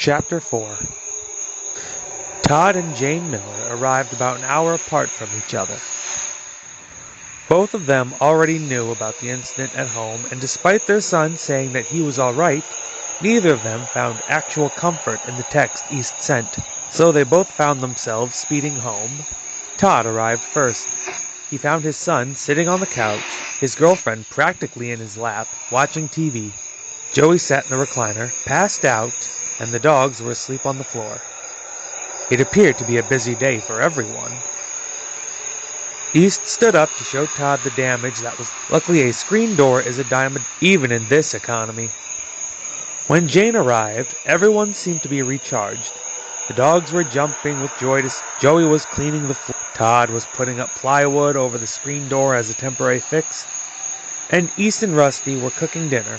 Chapter 4. Todd and Jane Miller arrived about an hour apart from each other. Both of them already knew about the incident at home, and despite their son saying that he was all right, neither of them found actual comfort in the text East sent, so they both found themselves speeding home. Todd arrived first. He found his son sitting on the couch, his girlfriend practically in his lap, watching TV. Joey sat in the recliner, passed out, and the dogs were asleep on the floor. It appeared to be a busy day for everyone. East stood up to show Todd the damage that was. Luckily, a screen door is a dime even in this economy. When Jane arrived, everyone seemed to be recharged. The dogs were jumping with joy. Joey was cleaning the floor. Todd was putting up plywood over the screen door as a temporary fix. And East and Rusty were cooking dinner.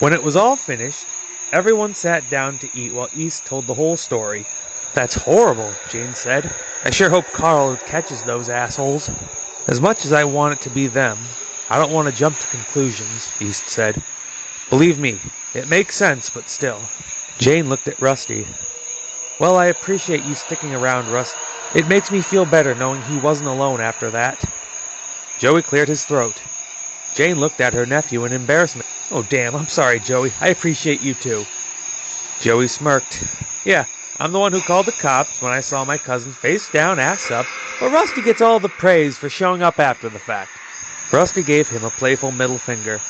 When it was all finished, everyone sat down to eat while East told the whole story. "That's horrible," Jane said. "I sure hope Carl catches those assholes. As much as I want it to be them, I don't want to jump to conclusions," East said. "Believe me, it makes sense, but still." Jane looked at Rusty. "Well, I appreciate you sticking around, Rusty. It makes me feel better knowing he wasn't alone after that." Joey cleared his throat. Jane looked at her nephew in embarrassment. "Oh, damn, I'm sorry, Joey. I appreciate you too." Joey smirked. "Yeah, I'm the one who called the cops when I saw my cousin face down, ass up, but Rusty gets all the praise for showing up after the fact." Rusty gave him a playful middle finger.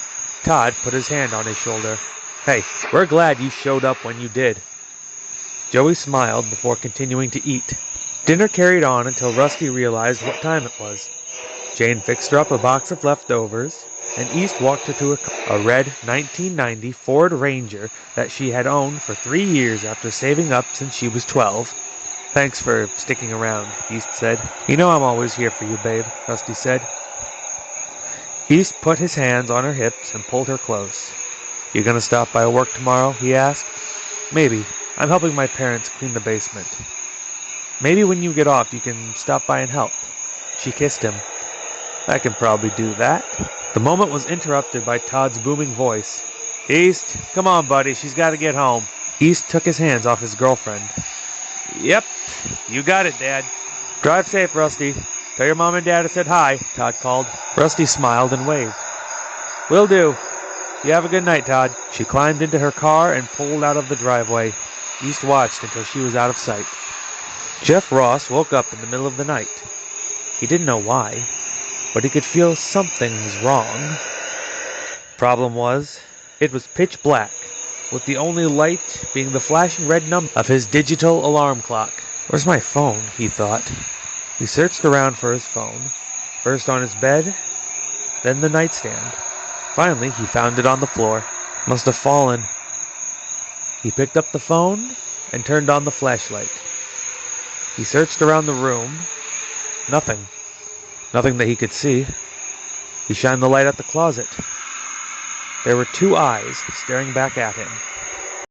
Todd put his hand on his shoulder. "Hey, we're glad you showed up when you did." Joey smiled before continuing to eat. Dinner carried on until Rusty realized what time it was. Jane fixed her up a box of leftovers, and East walked her to a red 1990 Ford Ranger that she had owned for 3 years after saving up since she was 12. "Thanks for sticking around," East said. "You know I'm always here for you, babe," Rusty said. East put his hands on her hips and pulled her close. "You gonna stop by work tomorrow?" he asked. "Maybe. I'm helping my parents clean the basement." "Maybe when you get off you can stop by and help." She kissed him. "I can probably do that." The moment was interrupted by Todd's booming voice. "East, come on, buddy, she's got to get home." East took his hands off his girlfriend. "Yep, you got it, Dad." "Drive safe, Rusty. Tell your mom and dad I said hi," Todd called. Rusty smiled and waved. "Will do. You have a good night, Todd." She climbed into her car and pulled out of the driveway. East watched until she was out of sight. Jeff Ross woke up in the middle of the night. He didn't know why, but he could feel something was wrong. Problem was, it was pitch black, with the only light being the flashing red number of his digital alarm clock. "Where's my phone?" he thought. He searched around for his phone, first on his bed, then the nightstand. Finally, he found it on the floor. Must have fallen. He picked up the phone and turned on the flashlight. He searched around the room. Nothing. Nothing that he could see. He shined the light at the closet. There were 2 eyes staring back at him.